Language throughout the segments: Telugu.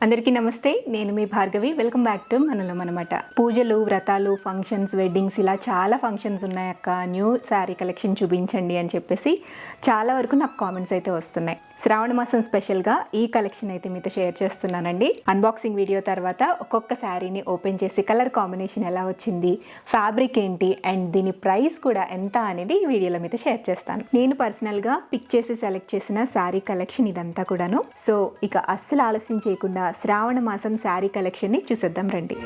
అందరికీ నమస్తే. నేను మీ భార్గవి. వెల్కమ్ బ్యాక్ టు మనలో మనమాట. పూజలు, వ్రతాలు, ఫంక్షన్స్, వెడ్డింగ్స్ ఇలా చాలా ఫంక్షన్స్ ఉన్నాయక్క, న్యూ శారీ కలెక్షన్ చూపించండి అని చెప్పేసి చాలా వరకు నాకు కామెంట్స్ అయితే వస్తున్నాయి. శ్రావణ మాసం స్పెషల్గా ఈ కలెక్షన్ అయితే మీతో షేర్ చేస్తున్నానండి. అన్బాక్సింగ్ వీడియో తర్వాత ఒక్కొక్క శారీని ఓపెన్ చేసి కలర్ కాంబినేషన్ ఎలా వచ్చింది, ఫ్యాబ్రిక్ ఏంటి అండ్ దీని ప్రైస్ కూడా ఎంత అనేది ఈ వీడియోలో మీతో షేర్ చేస్తాను. నేను పర్సనల్గా పిక్ చేసి సెలెక్ట్ చేసిన శారీ కలెక్షన్ ఇదంతా కూడాను. సో ఇక అస్సలు ఆలస్యం చేయకుండా శ్రావణ మాసం శారీ కలెక్షన్ని చూసేద్దాం రండి.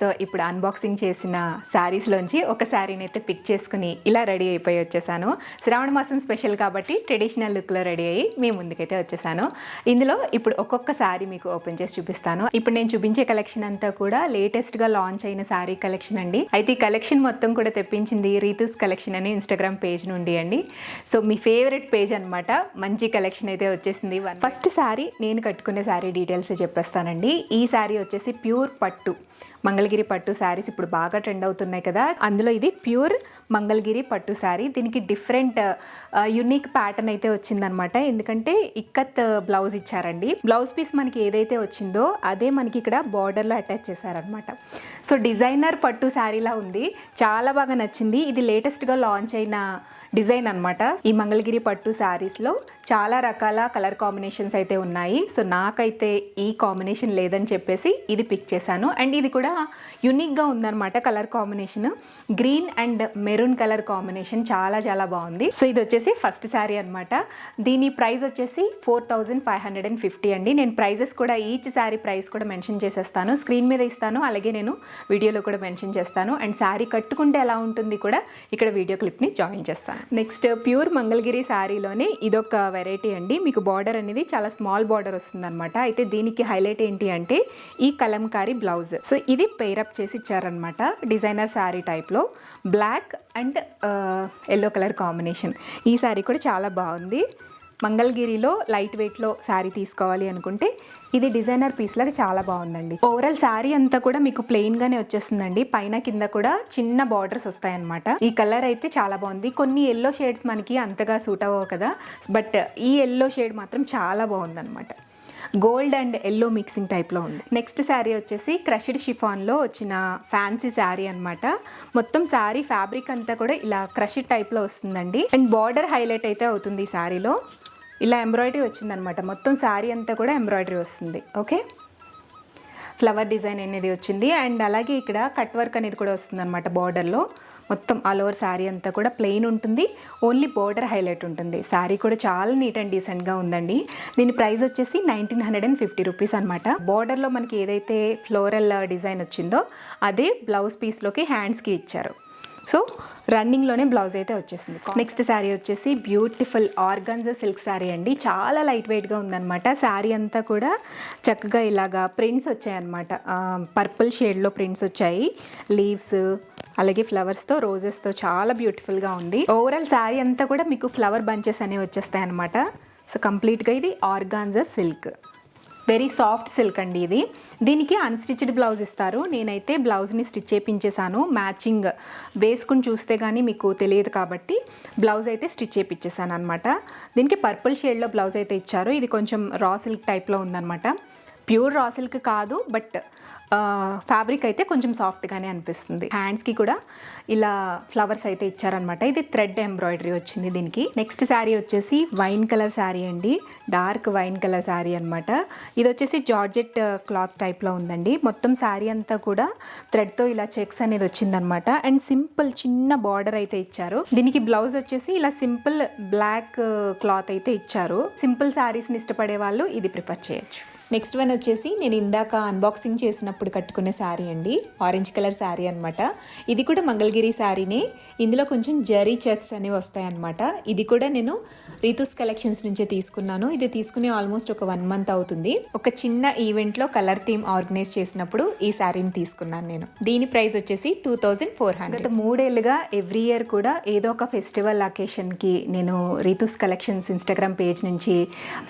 సో ఇప్పుడు అన్బాక్సింగ్ చేసిన శారీస్లోంచి ఒక శారీని అయితే పిక్ చేసుకుని ఇలా రెడీ అయిపోయి వచ్చేసాను. శ్రావణ మాసం స్పెషల్ కాబట్టి ట్రెడిషనల్ లుక్లో రెడీ అయ్యి మీ ముందుకైతే వచ్చేసాను. ఇందులో ఇప్పుడు ఒక్కొక్క శారీ మీకు ఓపెన్ చేసి చూపిస్తాను. ఇప్పుడు నేను చూపించే కలెక్షన్ అంతా కూడా లేటెస్ట్గా లాంచ్ అయిన శారీ కలెక్షన్ అండి. అయితే ఈ కలెక్షన్ మొత్తం కూడా తెప్పించింది రీతూస్ కలెక్షన్ అనే ఇన్స్టాగ్రామ్ పేజ్ నుండి అండి. సో మీ ఫేవరెట్ పేజ్ అనమాట. మంచి కలెక్షన్ అయితే వచ్చేసింది. ఫస్ట్ శారీ నేను కట్టుకునే శారీ డీటెయిల్స్ చెప్పేస్తానండి. ఈ శారీ వచ్చేసి ప్యూర్ పట్టు మంగళగిరి పట్టు శారీస్ ఇప్పుడు బాగా ట్రెండ్ అవుతున్నాయి కదా, అందులో ఇది ప్యూర్ మంగళగిరి పట్టు శారీ. దీనికి డిఫరెంట్ యునిక్ ప్యాటర్న్ అయితే వచ్చిందనమాట. ఎందుకంటే ఇక్కత్ బ్లౌజ్ ఇచ్చారండి. బ్లౌజ్ పీస్ మనకి ఏదైతే వచ్చిందో అదే మనకి ఇక్కడ బార్డర్లో అటాచ్ చేశారనమాట. సో డిజైనర్ పట్టు శారీలా ఉంది, చాలా బాగా నచ్చింది. ఇది లేటెస్ట్గా లాంచ్ అయిన డిజైన్ అనమాట. ఈ మంగళగిరి పట్టు శారీస్లో చాలా రకాల కలర్ కాంబినేషన్స్ అయితే ఉన్నాయి. సో నాకైతే ఈ కాంబినేషన్ లేదని చెప్పేసి ఇది పిక్ చేశాను. అండ్ ఇది కూడా యునిక్గా ఉందన్నమాట. Colour combination green and maroon colour combination చాలా చాలా బాగుంది. సో ఇది వచ్చేసి ఫస్ట్ శారీ అనమాట. దీని ప్రైస్ వచ్చేసి 4550 అండి. నేను ప్రైజెస్ కూడా ఈచ్ శారీ ప్రైస్ కూడా మెన్షన్ చేసేస్తాను, స్క్రీన్ మీద ఇస్తాను, అలాగే నేను వీడియోలో కూడా మెన్షన్ చేస్తాను. అండ్ శారీ కట్టుకుంటే ఎలా ఉంటుంది కూడా ఇక్కడ వీడియో క్లిప్ని జాయిన్ చేస్తాను. నెక్స్ట్ ప్యూర్ మంగళగిరి శారీలోనే ఇదొక వెరైటీ అండి. మీకు బార్డర్ అనేది చాలా స్మాల్ బార్డర్ వస్తుంది అనమాట. అయితే దీనికి హైలైట్ ఏంటి అంటే ఈ కలంకారీ బ్లౌజ్. సో ఇది పేరప్ చేసి ఇచ్చారనమాట. డిజైనర్ శారీ టైప్లో black and yellow colour combination. ఈ శారీ కూడా చాలా బాగుంది. మంగళగిరిలో లైట్ వెయిట్లో శారీ తీసుకోవాలి అనుకుంటే ఇది డిజైనర్ పీస్ లాగా చాలా బాగుందండి. ఓవరాల్ శారీ అంతా కూడా మీకు ప్లెయిన్గానే వచ్చేస్తుందండి. పైన కింద కూడా చిన్న బార్డర్స్ వస్తాయన్నమాట. ఈ కలర్ అయితే చాలా బాగుంది. కొన్ని ఎల్లో షేడ్స్ మనకి అంతగా సూట్ అవ్వవు కదా, బట్ ఈ ఎల్లో షేడ్ మాత్రం చాలా బాగుందన్నమాట. గోల్డ్ అండ్ ఎల్లో మిక్సింగ్ టైప్లో ఉంది. నెక్స్ట్ శారీ వచ్చేసి క్రష్డ్ షిఫాన్లో వచ్చిన ఫ్యాన్సీ శారీ అనమాట. మొత్తం శారీ ఫ్యాబ్రిక్ అంతా కూడా ఇలా క్రష్డ్ టైప్లో వస్తుందండి. అండ్ బార్డర్ హైలైట్ అయితే అవుతుంది ఈ శారీలో. ఇలా ఎంబ్రాయిడరీ వచ్చిందనమాట. మొత్తం శారీ అంతా కూడా ఎంబ్రాయిడరీ వస్తుంది. ఓకే, ఫ్లవర్ డిజైన్ అనేది వచ్చింది. అండ్ అలాగే ఇక్కడ కట్ వర్క్ అనేది కూడా వస్తుంది అనమాట. బార్డర్లో మొత్తం ఆల్ ఓవర్ శారీ అంతా కూడా ప్లెయిన్ ఉంటుంది, ఓన్లీ బార్డర్ హైలైట్ ఉంటుంది. శారీ కూడా చాలా నీట్ అండ్ డీసెంట్గా ఉందండి. దీని ప్రైస్ వచ్చేసి 1950 రూపీస్ అనమాట. బార్డర్లో మనకి ఏదైతే ఫ్లోరల్ డిజైన్ వచ్చిందో అదే బ్లౌజ్ పీస్లోకి హ్యాండ్స్కి ఇచ్చారు. సో రన్నింగ్లోనే బ్లౌజ్ అయితే వచ్చేసింది. నెక్స్ట్ శారీ వచ్చేసి బ్యూటిఫుల్ ఆర్గాన్జా సిల్క్ శారీ అండి. చాలా లైట్ వెయిట్గా ఉందన్నమాట. శారీ అంతా కూడా చక్కగా ఇలాగా ప్రింట్స్ వచ్చాయన్నమాట. పర్పుల్ షేడ్లో ప్రింట్స్ వచ్చాయి, లీవ్స్ అలాగే ఫ్లవర్స్తో, రోజెస్తో చాలా బ్యూటిఫుల్గా ఉంది. ఓవరాల్ శారీ అంతా కూడా మీకు ఫ్లవర్ బంచెస్ అనేవి వచ్చేస్తాయి అనమాట. సో కంప్లీట్గా ఇది organza silk, very soft silk అండి ఇది. దీనికి అన్స్టిచ్డ్ బ్లౌజ్ ఇస్తారు. నేనైతే బ్లౌజ్ని స్టిచ్ చేయించేసాను. మ్యాచింగ్ వేసుకుని చూస్తే కానీ మీకు తెలియదు కాబట్టి బ్లౌజ్ అయితే స్టిచ్ చేయించేసాను అనమాట. దీనికి పర్పుల్ షేడ్లో బ్లౌజ్ అయితే ఇచ్చారు. ఇది కొంచెం రా సిల్క్ టైప్లో ఉందన్నమాట. ప్యూర్ రా సిల్క్ కాదు, బట్ ఫ్యాబ్రిక్ అయితే కొంచెం సాఫ్ట్గానే అనిపిస్తుంది. హ్యాండ్స్కి కూడా ఇలా ఫ్లవర్స్ అయితే ఇచ్చారనమాట. ఇది థ్రెడ్ ఎంబ్రాయిడరీ వచ్చింది దీనికి. నెక్స్ట్ శారీ వచ్చేసి వైన్ కలర్ శారీ అండి. డార్క్ వైన్ కలర్ శారీ అనమాట. ఇది వచ్చేసి జార్జెట్ క్లాత్ టైప్లో ఉందండి. మొత్తం శారీ అంతా కూడా థ్రెడ్తో ఇలా చెక్స్ అనేది వచ్చిందనమాట. అండ్ సింపుల్ చిన్న బార్డర్ అయితే ఇచ్చారు. దీనికి బ్లౌజ్ వచ్చేసి ఇలా సింపుల్ బ్లాక్ క్లాత్ అయితే ఇచ్చారు. సింపుల్ శారీస్ని ఇష్టపడే వాళ్ళు ఇది ప్రిఫర్ చేయొచ్చు. నెక్స్ట్ వన్ వచ్చేసి నేను ఇందాక అన్బాక్సింగ్ చేసినప్పుడు కట్టుకునే శారీ అండి. ఆరెంజ్ కలర్ శారీ అనమాట. ఇది కూడా మంగళగిరి శారీనే. ఇందులో కొంచెం జరీ చెక్స్ అనేవి వస్తాయన్నమాట. ఇది కూడా నేను రీతూస్ కలెక్షన్స్ నుంచే తీసుకున్నాను. ఇది తీసుకుని ఆల్మోస్ట్ ఒక 1 month అవుతుంది. ఒక చిన్న ఈవెంట్లో కలర్ థీమ్ ఆర్గనైజ్ చేసినప్పుడు ఈ శారీని తీసుకున్నాను నేను. దీని ప్రైస్ వచ్చేసి 2400. గత 3 ఏళ్ళుగా ఎవ్రీ ఇయర్ కూడా ఏదో ఒక ఫెస్టివల్ అకేషన్కి నేను రీతూస్ కలెక్షన్స్ ఇన్స్టాగ్రామ్ పేజ్ నుంచి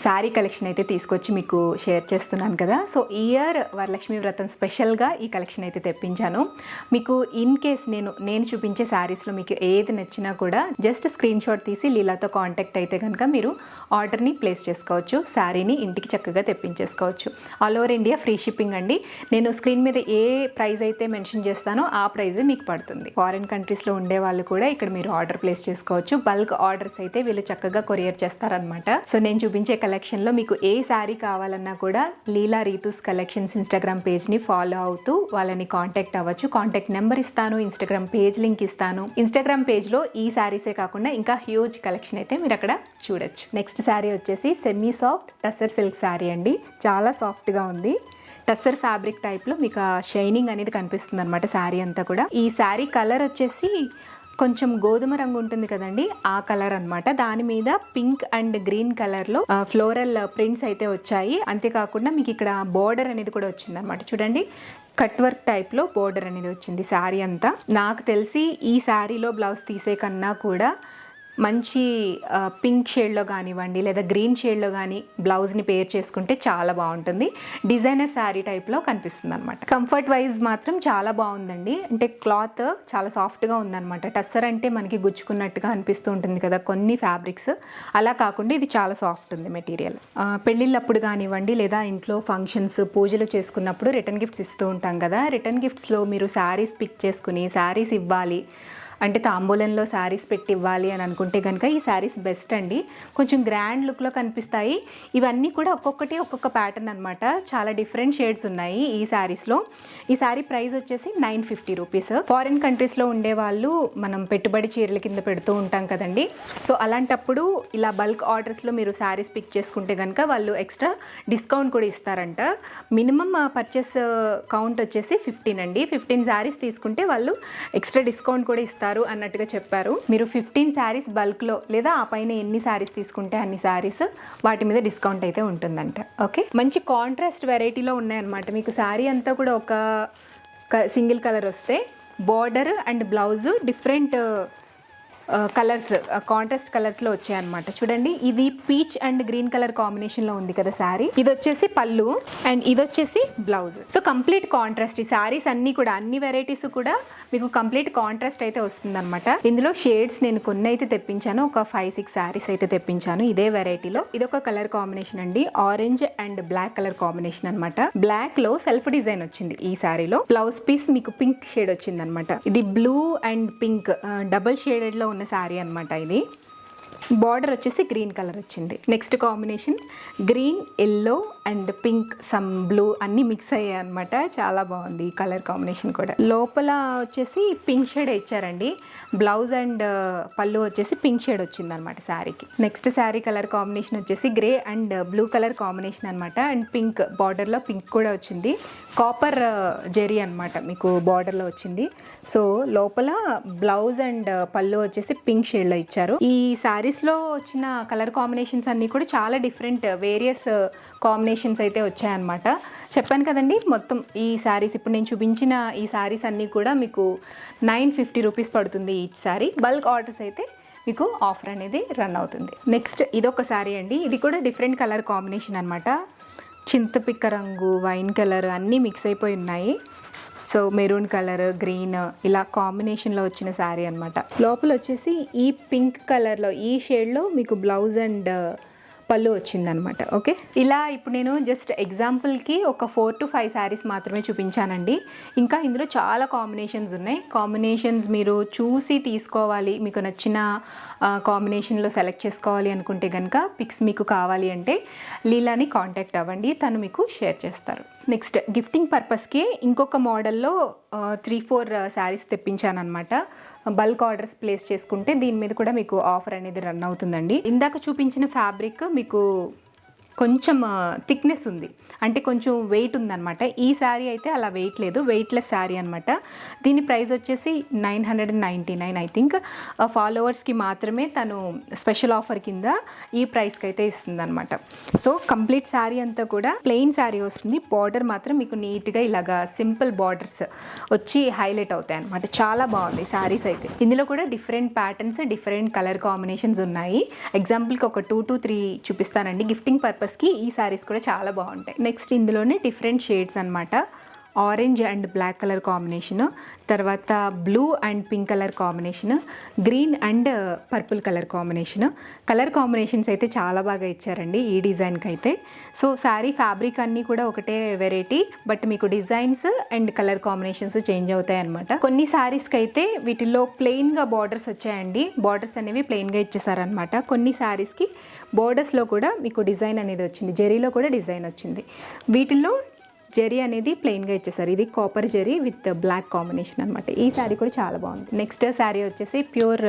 శారీ కలెక్షన్ అయితే తీసుకొచ్చి మీకు షేర్ వచ్చేస్తున్నాను కదా. సో ఇయర్ వరలక్ష్మి వ్రతం స్పెషల్గా ఈ కలెక్షన్ అయితే తెప్పించాను. మీకు ఇన్ కేస్ నేను చూపించే శారీస్లో మీకు ఏది నచ్చినా కూడా జస్ట్ స్క్రీన్ షాట్ తీసి లీలాతో కాంటాక్ట్ అయితే కనుక మీరు ఆర్డర్ని ప్లేస్ చేసుకోవచ్చు. శారీని ఇంటికి చక్కగా తెప్పించేసుకోవచ్చు. All over India free shipping అండి. నేను స్క్రీన్ మీద ఏ ప్రైస్ అయితే మెన్షన్ చేస్తానో ఆ ప్రైజే మీకు పడుతుంది. ఫారిన్ కంట్రీస్లో ఉండే వాళ్ళు కూడా ఇక్కడ మీరు ఆర్డర్ ప్లేస్ చేసుకోవచ్చు. బల్క్ ఆర్డర్స్ అయితే వీళ్ళు చక్కగా కొరియర్ చేస్తారనమాట. సో నేను చూపించే కలెక్షన్లో మీకు ఏ శారీ కావాలన్నా కూడా లీలా రీతూస్ కలెక్షన్స్ ఇన్స్టాగ్రామ్ పేజ్ని ఫాలో అవుతూ వాళ్ళని కాంటాక్ట్ అవ్వచ్చు. కాంటాక్ట్ నెంబర్ ఇస్తాను, ఇన్స్టాగ్రామ్ పేజ్ లింక్ ఇస్తాను. ఇన్స్టాగ్రామ్ పేజ్లో ఈ శారీసే కాకుండా ఇంకా హ్యూజ్ కలెక్షన్ అయితే మీరు అక్కడ చూడొచ్చు. నెక్స్ట్ శారీ వచ్చేసి semi soft tussar silk sari అండి. చాలా సాఫ్ట్గా ఉంది. టస్సర్ ఫ్యాబ్రిక్ టైప్లో మీకు ఆ షైనింగ్ అనేది కనిపిస్తుంది అనమాట శారీ అంతా కూడా. ఈ శారీ కలర్ వచ్చేసి కొంచెం గోధుమ రంగు ఉంటుంది కదండి, ఆ కలర్ అన్నమాట. దాని మీద పింక్ అండ్ గ్రీన్ కలర్లో ఫ్లోరల్ ప్రింట్స్ అయితే వచ్చాయి. అంతేకాకుండా మీకు ఇక్కడ బోర్డర్ అనేది కూడా వచ్చింది అనమాట. చూడండి, కట్ వర్క్ టైప్లో బోర్డర్ అనేది వచ్చింది శారీ అంతా. నాకు తెలిసి ఈ శారీలో బ్లౌజ్ తీసే కన్నా కూడా మంచి పింక్ షేడ్లో కానివ్వండి లేదా గ్రీన్ షేడ్లో కానీ బ్లౌజ్ని పేర్ చేసుకుంటే చాలా బాగుంటుంది. డిజైనర్ శారీ టైప్లో కనిపిస్తుంది అనమాట. కంఫర్ట్ వైజ్ మాత్రం చాలా బాగుందండి. అంటే క్లాత్ చాలా సాఫ్ట్గా ఉందన్నమాట. టస్సర్ అంటే మనకి గుచ్చుకున్నట్టుగా అనిపిస్తూ ఉంటుంది కదా కొన్ని ఫ్యాబ్రిక్స్, అలా కాకుండా ఇది చాలా సాఫ్ట్ ఉంది మెటీరియల్. పెళ్ళిళ్ళప్పుడు కానివ్వండి లేదా ఇంట్లో ఫంక్షన్స్ పూజలు చేసుకున్నప్పుడు రిటర్న్ గిఫ్ట్స్ ఇస్తూ ఉంటాం కదా. రిటర్న్ గిఫ్ట్స్లో మీరు శారీస్ పిక్ చేసుకుని శారీస్ ఇవ్వాలి అంటే తాంబూలంలో శారీస్ పెట్టి ఇవ్వాలి అని అనుకుంటే కనుక ఈ శారీస్ బెస్ట్ అండి. కొంచెం గ్రాండ్ లుక్లో కనిపిస్తాయి. ఇవన్నీ కూడా ఒక్కొక్కటి ఒక్కొక్క ప్యాటర్న్ అనమాట. చాలా డిఫరెంట్ షేడ్స్ ఉన్నాయి ఈ శారీస్లో. ఈ శారీ ప్రైస్ వచ్చేసి 950 రూపీస్. ఫారిన్ కంట్రీస్లో ఉండే వాళ్ళు మనం పెట్టుబడి చీరల కింద పెడుతూ ఉంటాం కదండి. సో అలాంటప్పుడు ఇలా బల్క్ ఆర్డర్స్లో మీరు శారీస్ పిక్ చేసుకుంటే కనుక వాళ్ళు ఎక్స్ట్రా డిస్కౌంట్ కూడా ఇస్తారంట. మినిమం పర్చేస్ కౌంట్ వచ్చేసి 15 అండి. 15 శారీస్ తీసుకుంటే వాళ్ళు ఎక్స్ట్రా డిస్కౌంట్ కూడా ఇస్తారు అన్నట్టుగా చెప్పారు. మీరు 15 శారీస్ బల్క్లో లేదా ఆ పైన ఎన్ని శారీస్ తీసుకుంటే అన్ని శారీస్ వాటి మీద డిస్కౌంట్ అయితే ఉంటుందంట. ఓకే, మంచి కాంట్రాస్ట్ వెరైటీలో ఉన్నాయన్నమాట. మీకు శారీ అంతా కూడా ఒక సింగిల్ కలర్ వస్తే border and blouse different colours contrast కలర్స్లో వచ్చాయన్నమాట. చూడండి, ఇది పీచ్ అండ్ గ్రీన్ కలర్ కాంబినేషన్లో ఉంది కదా శారీ. ఇది వచ్చేసి పళ్ళు అండ్ ఇది వచ్చేసి బ్లౌజ్. So complete contrast. ఈ శారీస్ అన్నీ కూడా అన్ని వెరైటీస్ కూడా మీకు కంప్లీట్ కాంట్రాస్ట్ అయితే వస్తుందన్నమాట. ఇందులో షేడ్స్ నేను కొన్ని అయితే తెప్పించాను, ఒక 5-6 శారీస్ అయితే తెప్పించాను ఇదే వెరైటీలో. ఇదొక కలర్ కాంబినేషన్ అండి, orange and black colour combination అనమాట. బ్లాక్ లో సెల్ఫ్ డిజైన్ వచ్చింది ఈ శారీలో. బ్లౌజ్ పీస్ మీకు పింక్ షేడ్ వచ్చింది అనమాట. ఇది blue and pink double shaded లో ఉన్న శారీ అనమాట. ఇది బార్డర్ వచ్చేసి గ్రీన్ కలర్ వచ్చింది. Next combination green, yellow and pink, some blue అన్నీ మిక్స్ అయ్యాయి అనమాట. చాలా బాగుంది ఈ కలర్ కాంబినేషన్ కూడా. లోపల వచ్చేసి పింక్ షేడ్ ఇచ్చారండి. బ్లౌజ్ అండ్ పళ్ళు వచ్చేసి పింక్ షేడ్ వచ్చింది అనమాట శారీకి. నెక్స్ట్ శారీ కలర్ కాంబినేషన్ వచ్చేసి grey and blue colour combination అనమాట. అండ్ పింక్ బార్డర్లో పింక్ కూడా వచ్చింది. కాపర్ జెరీ అనమాట మీకు బార్డర్లో వచ్చింది. సో లోపల బ్లౌజ్ అండ్ పళ్ళు వచ్చేసి పింక్ షేడ్లో ఇచ్చారు. ఈ శారీస్లో వచ్చిన కలర్ కాంబినేషన్స్ అన్నీ కూడా చాలా డిఫరెంట్ వేరియస్ కాంబినేషన్స్ అయితే వచ్చాయన్నమాట. చెప్పాను కదండి, మొత్తం ఈ శారీస్ ఇప్పుడు నేను చూపించిన ఈ శారీస్ అన్నీ కూడా మీకు 950 రూపీస్ పడుతుంది ఈచ్ శారీ. బల్క్ ఆర్డర్స్ అయితే మీకు ఆఫర్ అనేది రన్ అవుతుంది. నెక్స్ట్ ఇదొక శారీ అండి. ఇది కూడా డిఫరెంట్ కలర్ కాంబినేషన్ అనమాట. చింతపిక్క రంగు, వైన్ కలర్ అన్నీ మిక్స్ అయిపోయి ఉన్నాయి. సో మెరూన్ కలర్, గ్రీన్ ఇలా కాంబినేషన్లో వచ్చిన శారీ అనమాట. లోపల వచ్చేసి ఈ పింక్ కలర్లో ఈ షేడ్లో మీకు బ్లౌజ్ అండ్ పళ్ళు వచ్చిందనమాట. ఓకే, ఇలా ఇప్పుడు నేను జస్ట్ ఎగ్జాంపుల్కి ఒక 4 to 5 శారీస్ మాత్రమే చూపించానండి. ఇంకా ఇందులో చాలా కాంబినేషన్స్ ఉన్నాయి. కాంబినేషన్స్ మీరు చూసి తీసుకోవాలి, మీకు నచ్చిన కాంబినేషన్లో సెలెక్ట్ చేసుకోవాలి అనుకుంటే కనుక పిక్స్ మీకు కావాలి అంటే లీలాని కాంటాక్ట్ అవ్వండి, తను మీకు షేర్ చేస్తారు. నెక్స్ట్ గిఫ్టింగ్ పర్పస్కి ఇంకొక మోడల్లో 3-4 శారీస్ తెప్పించాను అనమాట. బల్క్ ఆర్డర్స్ ప్లేస్ చేసుకుంటే దీని మీద కూడా మీకు ఆఫర్ అనేది రన్ అవుతుందండి. ఇందాక చూపించిన ఫ్యాబ్రిక్ మీకు కొంచెం థిక్నెస్ ఉంది, అంటే కొంచెం వెయిట్ ఉందన్నమాట. ఈ శారీ అయితే అలా వెయిట్ లేదు, వెయిట్లెస్ శారీ అనమాట. దీని ప్రైస్ వచ్చేసి 999 ఐ థింక్. ఫాలోవర్స్కి మాత్రమే తను స్పెషల్ ఆఫర్ కింద ఈ ప్రైస్కి అయితే ఇస్తుంది అనమాట. సో కంప్లీట్ శారీ అంతా కూడా ప్లెయిన్ శారీ వస్తుంది. బార్డర్ మాత్రం మీకు నీట్గా ఇలాగా సింపుల్ బార్డర్స్ వచ్చి హైలైట్ అవుతాయి అనమాట. చాలా బాగుంది శారీస్ అయితే. ఇందులో కూడా different patterns, different colour combinations ఉన్నాయి. ఎగ్జాంపుల్కి ఒక 2 to 3 చూపిస్తానండి. గిఫ్టింగ్ పర్పస్ పర్పస్కి ఈ శారీస్ కూడా చాలా బాగుంటాయి. నెక్స్ట్ ఇందులోనే డిఫరెంట్ షేడ్స్ అనమాట. Orange and black colour combination, తర్వాత blue and pink colour combination, green and purple colour combination. Colour combinations అయితే చాలా బాగా ఇచ్చారండి ఈ డిజైన్కి అయితే. సో శారీ ఫ్యాబ్రిక్ అన్నీ కూడా ఒకటే వెరైటీ, బట్ మీకు designs and colour combinations change అవుతాయి అనమాట. కొన్ని శారీస్కి అయితే వీటిల్లో ప్లెయిన్గా బార్డర్స్ వచ్చాయండి. బార్డర్స్ అనేవి ప్లెయిన్గా ఇచ్చేసారనమాట. కొన్ని శారీస్కి బార్డర్స్లో కూడా మీకు డిజైన్ అనేది వచ్చింది, జెరీలో కూడా డిజైన్ వచ్చింది. వీటిల్లో జెరీ అనేది ప్లెయిన్గా ఇచ్చేసారు. ఇది copper zari with black combination అనమాట. ఈ శారీ కూడా చాలా బాగుంది. నెక్స్ట్ శారీ వచ్చేసి ప్యూర్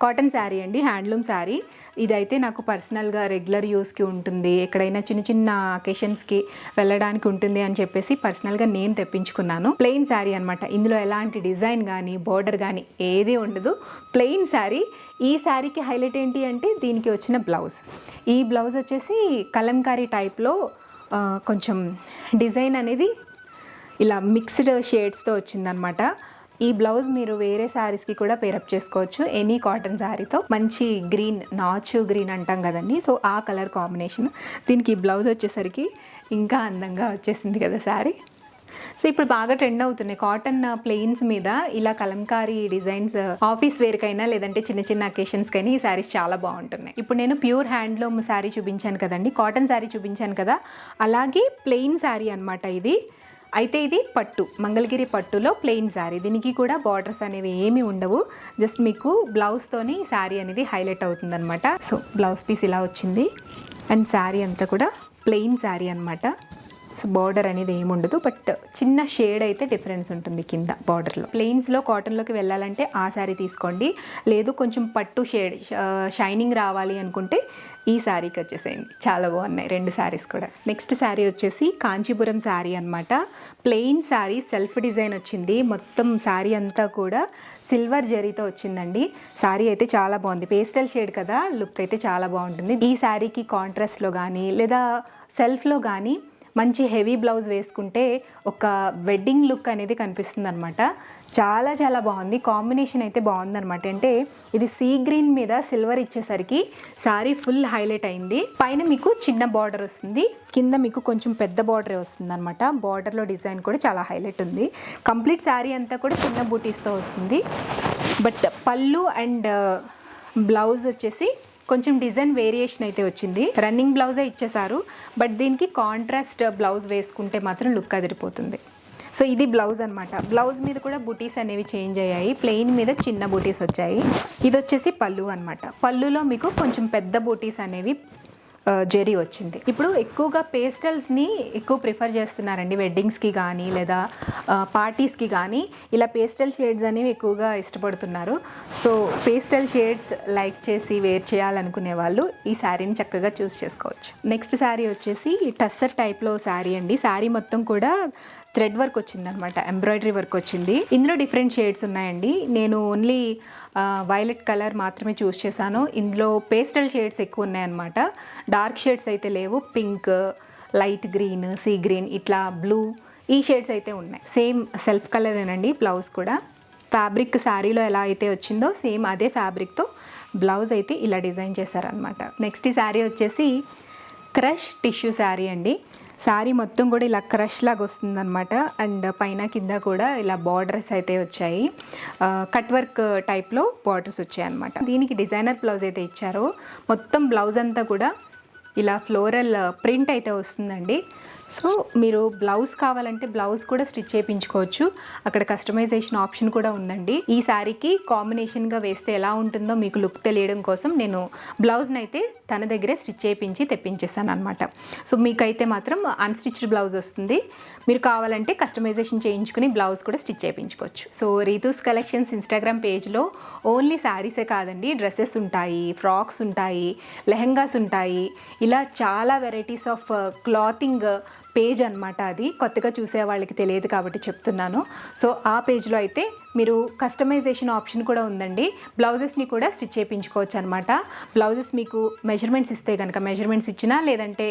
కాటన్ శారీ అండి, హ్యాండ్లూమ్ శారీ. ఇదైతే నాకు పర్సనల్గా రెగ్యులర్ యూస్కి ఉంటుంది, ఎక్కడైనా చిన్న చిన్న అకేషన్స్కి వెళ్ళడానికి ఉంటుంది అని చెప్పేసి పర్సనల్గా నేను తెప్పించుకున్నాను. ప్లెయిన్ శారీ అనమాట. ఇందులో ఎలాంటి డిజైన్ కానీ బార్డర్ కానీ ఏది ఉండదు, ప్లెయిన్ శారీ. ఈ శారీకి హైలైట్ ఏంటి అంటే దీనికి వచ్చిన బ్లౌజ్. ఈ బ్లౌజ్ వచ్చేసి కలంకారీ టైప్లో కొంచెం డిజైన్ అనేది ఇలా మిక్స్డ్ షేడ్స్తో వచ్చిందనమాట. ఈ బ్లౌజ్ మీరు వేరే శారీస్కి కూడా పేరప్ చేసుకోవచ్చు, ఎనీ కాటన్ శారీతో. మంచి గ్రీన్, నాచు గ్రీన్ అంటాం కదండి, సో ఆ కలర్ కాంబినేషన్. దీనికి ఈ బ్లౌజ్ వచ్చేసరికి ఇంకా అందంగా వచ్చేసింది కదా శారీ. సో ఇప్పుడు బాగా ట్రెండ్ అవుతున్నాయి కాటన్ ప్లెయిన్స్ మీద ఇలా కలంకారీ డిజైన్స్. ఆఫీస్ వేర్కైనా లేదంటే చిన్న చిన్న అకేషన్స్కైనా ఈ శారీస్ చాలా బాగుంటున్నాయి. ఇప్పుడు నేను ప్యూర్ హ్యాండ్లూమ్ శారీ చూపించాను కదండి, కాటన్ శారీ చూపించాను కదా, అలాగే ప్లెయిన్ శారీ అనమాట ఇది. అయితే ఇది పట్టు, మంగళగిరి పట్టులో ప్లెయిన్ శారీ. దీనికి కూడా బార్డర్స్ అనేవి ఏమీ ఉండవు, జస్ట్ మీకు బ్లౌజ్తోని శారీ అనేది హైలైట్ అవుతుంది అనమాట. సో బ్లౌజ్ పీస్ ఇలా వచ్చింది అండ్ శారీ అంతా కూడా ప్లెయిన్ శారీ అనమాట. సో బార్డర్ అనేది ఏముండదు, బట్ చిన్న షేడ్ అయితే డిఫరెన్స్ ఉంటుంది కింద బార్డర్లో. ప్లెయిన్స్లో కాటన్లోకి వెళ్ళాలంటే ఆ శారీ తీసుకోండి, లేదు కొంచెం పట్టు షేడ్ షైనింగ్ రావాలి అనుకుంటే ఈ శారీకి వచ్చేసేయండి. చాలా బాగున్నాయి రెండు శారీస్ కూడా. నెక్స్ట్ శారీ వచ్చేసి కాంచీపురం శారీ అనమాట. ప్లెయిన్ శారీ, సెల్ఫ్ డిజైన్ వచ్చింది. మొత్తం శారీ అంతా కూడా సిల్వర్ జరీతో వచ్చిందండి. శారీ అయితే చాలా బాగుంది, పేస్టల్ షేడ్ కదా, లుక్ అయితే చాలా బాగుంటుంది. ఈ శారీకి కాంట్రాస్ట్లో కానీ లేదా సెల్ఫ్లో కానీ మంచి హెవీ బ్లౌజ్ వేసుకుంటే ఒక వెడ్డింగ్ లుక్ అనేది కనిపిస్తుంది అనమాట. చాలా చాలా బాగుంది, కాంబినేషన్ అయితే బాగుందనమాట. అంటే ఇది సీ గ్రీన్ మీద సిల్వర్ ఇచ్చేసరికి శారీ ఫుల్ హైలైట్ అయింది. పైన మీకు చిన్న బార్డర్ వస్తుంది, కింద మీకు కొంచెం పెద్ద బార్డరే వస్తుంది అనమాట. బార్డర్లో డిజైన్ కూడా చాలా హైలైట్ ఉంది. కంప్లీట్ శారీ అంతా కూడా చిన్న బూటీస్తో వస్తుంది, బట్ పళ్ళు అండ్ బ్లౌజ్ వచ్చేసి కొంచెం డిజైన్ వేరియేషన్ అయితే వచ్చింది. రన్నింగ్ బ్లౌజే ఇచ్చేసారు, బట్ దీనికి కాంట్రాస్ట్ బ్లౌజ్ వేసుకుంటే మాత్రం లుక్ అదిరిపోతుంది. సో ఇది బ్లౌజ్ అనమాట. బ్లౌజ్ మీద కూడా బూటీస్ అనేవి చేంజ్ అయ్యాయి, ప్లెయిన్ మీద చిన్న బూటీస్ వచ్చాయి. ఇది వచ్చేసి పళ్ళు అనమాట. పళ్ళులో మీకు కొంచెం పెద్ద బూటీస్ అనేవి జెరీ వచ్చింది. ఇప్పుడు ఎక్కువగా పేస్టల్స్ని ఎక్కువ ప్రిఫర్ చేస్తున్నారండి, వెడ్డింగ్స్కి కానీ లేదా పార్టీస్కి కానీ ఇలా పేస్టల్ షేడ్స్ అనేవి ఎక్కువగా ఇష్టపడుతున్నారు. సో పేస్టల్ షేడ్స్ లైక్ చేసి వేర్ చేయాలనుకునే వాళ్ళు ఈ శారీని చక్కగా చూస్ చేసుకోవచ్చు. నెక్స్ట్ శారీ వచ్చేసి టస్సర్ టైప్లో శారీ అండి. శారీ మొత్తం కూడా థ్రెడ్ వర్క్ వచ్చిందనమాట, ఎంబ్రాయిడరీ వర్క్ వచ్చింది. ఇందులో డిఫరెంట్ షేడ్స్ ఉన్నాయండి. నేను ఓన్లీ వైలెట్ కలర్ మాత్రమే చూస్ చేశాను. ఇందులో పేస్టల్ షేడ్స్ ఎక్కువ ఉన్నాయన్నమాట, డార్క్ షేడ్స్ అయితే లేవు. Pink, light green, sea green, ఇట్లా బ్లూ, ఈ షేడ్స్ అయితే ఉన్నాయి. సేమ్ సెల్ఫ్ కలరేనండి బ్లౌజ్ కూడా. ఫ్యాబ్రిక్ శారీలో ఎలా అయితే వచ్చిందో సేమ్ అదే ఫ్యాబ్రిక్తో బ్లౌజ్ అయితే ఇలా డిజైన్ చేశారనమాట. నెక్స్ట్ ఈ శారీ వచ్చేసి క్రష్ టిష్యూ శారీ అండి. శారీ మొత్తం కూడా ఇలా క్రష్ లాగా వస్తుందన్నమాట. అండ్ పైన కింద కూడా ఇలా బార్డర్స్ అయితే వచ్చాయి, కట్ వర్క్ టైప్లో బార్డర్స్ వచ్చాయి అనమాట. దీనికి డిజైనర్ బ్లౌజ్ అయితే ఇచ్చారో, మొత్తం బ్లౌజ్ అంతా కూడా ఇలా ఫ్లోరల్ ప్రింట్ అయితే వస్తుందండి. సో మీరు బ్లౌజ్ కావాలంటే బ్లౌజ్ కూడా స్టిచ్ చేయించుకోవచ్చు, అక్కడ కస్టమైజేషన్ ఆప్షన్ కూడా ఉందండి. ఈ శారీకి కాంబినేషన్గా వేస్తే ఎలా ఉంటుందో మీకు లుక్ తెలియడం కోసం నేను బ్లౌజ్ని అయితే తన దగ్గరే స్టిచ్ చేయించి తెప్పించేస్తాను అనమాట. సో మీకైతే మాత్రం అన్స్టిచ్డ్ బ్లౌజ్ వస్తుంది, మీరు కావాలంటే కస్టమైజేషన్ చేయించుకుని బ్లౌజ్ కూడా స్టిచ్ చేయించుకోవచ్చు. సో రీతూస్ కలెక్షన్స్ ఇన్స్టాగ్రామ్ పేజ్లో ఓన్లీ శారీసే కాదండి, డ్రెస్సెస్ ఉంటాయి, ఫ్రాక్స్ ఉంటాయి, లెహెంగాస్ ఉంటాయి, ఇలా చాలా వెరైటీస్ ఆఫ్ క్లాతింగ్ పేజ్ అనమాట. అది కొత్తగా చూసే వాళ్ళకి తెలియదు కాబట్టి చెప్తున్నాను. సో ఆ పేజ్లో అయితే మీరు కస్టమైజేషన్ ఆప్షన్ కూడా ఉందండి. బ్లౌజెస్ని కూడా స్టిచ్ చేయించుకోవచ్చు అనమాట. బ్లౌజెస్ మీకు మెజర్మెంట్స్ ఇస్తే కనుక మెజర్మెంట్స్ ఇచ్చినా, లేదంటే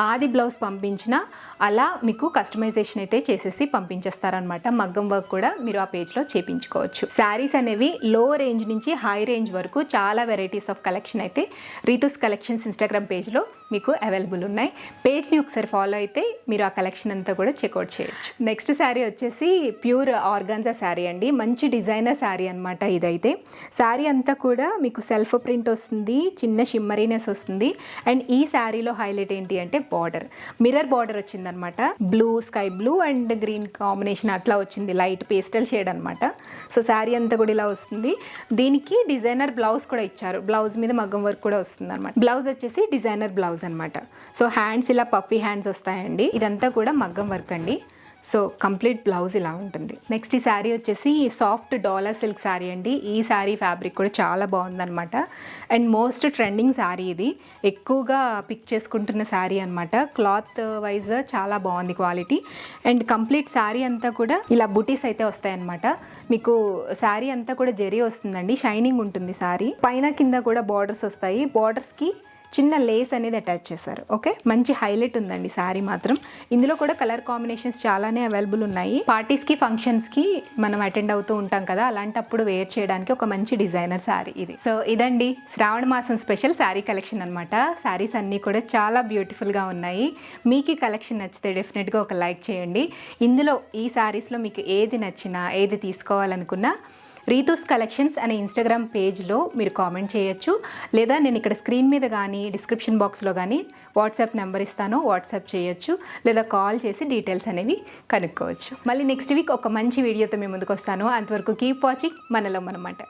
ఆది బ్లౌజ్ పంపించినా అలా మీకు కస్టమైజేషన్ అయితే చేసేసి పంపించేస్తారనమాట. మగ్గం వర్క్ కూడా మీరు ఆ పేజ్లో చేయించుకోవచ్చు. శారీస్ అనేవి లో రేంజ్ నుంచి హై రేంజ్ వరకు చాలా వెరైటీస్ ఆఫ్ కలెక్షన్ అయితే రీతూస్ కలెక్షన్స్ ఇన్స్టాగ్రామ్ పేజ్లో మీకు అవైలబుల్ ఉన్నాయి. పేజ్ని ఒకసారి ఫాలో అయితే మీరు ఆ కలెక్షన్ అంతా కూడా చెక్అవుట్ చేయొచ్చు. నెక్స్ట్ శారీ వచ్చేసి ప్యూర్ ఆర్గాన్జా శారీ అండి. మంచి డిజైనర్ శారీ అనమాట. ఇదైతే శారీ అంతా కూడా మీకు సెల్ఫ్ ప్రింట్ వస్తుంది, చిన్న షిమ్మరీనెస్ వస్తుంది. అండ్ ఈ శారీలో హైలైట్ ఏంటి అంటే బార్డర్, మిర్రర్ బార్డర్ వచ్చిందనమాట. Blue, sky blue and green combination అట్లా వచ్చింది, లైట్ పేస్టల్ షేడ్ అనమాట. సో శారీ అంతా కూడా ఇలా వస్తుంది. దీనికి డిజైనర్ బ్లౌజ్ కూడా ఇచ్చారు. బ్లౌజ్ మీద మగ్గం వర్క్ కూడా వస్తుంది అనమాట. బ్లౌజ్ వచ్చేసి డిజైనర్ బ్లౌజ్ అనమాట. సో హ్యాండ్స్ ఇలా పఫీ హ్యాండ్స్ వస్తాయండి. ఇదంతా కూడా మగ్గం వర్క్ అండి. సో కంప్లీట్ బ్లౌజ్ ఇలా ఉంటుంది. నెక్స్ట్ ఈ శారీ వచ్చేసి సాఫ్ట్ డాలర్ సిల్క్ శారీ అండి. ఈ శారీ ఫ్యాబ్రిక్ కూడా చాలా బాగుందన్నమాట. అండ్ మోస్ట్ ట్రెండింగ్ శారీ ఇది, ఎక్కువగా పిక్ చేసుకుంటున్న శారీ అనమాట. క్లాత్ వైజ్ చాలా బాగుంది క్వాలిటీ. అండ్ కంప్లీట్ శారీ అంతా కూడా ఇలా బుటీస్ అయితే వస్తాయన్నమాట. మీకు శారీ అంతా కూడా జరీ వస్తుందండి, షైనింగ్ ఉంటుంది శారీ. పైన కింద కూడా బార్డర్స్ వస్తాయి. బార్డర్స్కి చిన్న లేస్ అనేది అటాచ్ చేశారు. ఓకే, మంచి హైలైట్ ఉందండి శారీ మాత్రం. ఇందులో కూడా కలర్ కాంబినేషన్స్ చాలానే అవైలబుల్ ఉన్నాయి. పార్టీస్కి, ఫంక్షన్స్కి మనం అటెండ్ అవుతూ ఉంటాం కదా, అలాంటప్పుడు వేర్ చేయడానికి ఒక మంచి డిజైనర్ శారీ ఇది. సో ఇదండి శ్రావణ మాసం స్పెషల్ శారీ కలెక్షన్ అనమాట. శారీస్ అన్నీ కూడా చాలా బ్యూటిఫుల్గా ఉన్నాయి. మీకు ఈ కలెక్షన్ నచ్చితే డెఫినెట్గా ఒక లైక్ చేయండి. ఇందులో ఈ శారీస్లో మీకు ఏది నచ్చినా, ఏది తీసుకోవాలనుకున్నా రీతూస్ కలెక్షన్స్ అనే ఇన్స్టాగ్రామ్ పేజ్లో మీరు కామెంట్ చేయొచ్చు. లేదా నేను ఇక్కడ స్క్రీన్ మీద కానీ డిస్క్రిప్షన్ బాక్స్లో కానీ వాట్సాప్ నెంబర్ ఇస్తాను, వాట్సాప్ చేయొచ్చు. లేదా కాల్ చేసి డీటెయిల్స్ అనేవి కనుక్కోవచ్చు. మళ్ళీ నెక్స్ట్ వీక్ ఒక మంచి వీడియోతో మీ ముందుకు వస్తాను. అంతవరకు కీప్ వాచింగ్ మనలో మనమాట.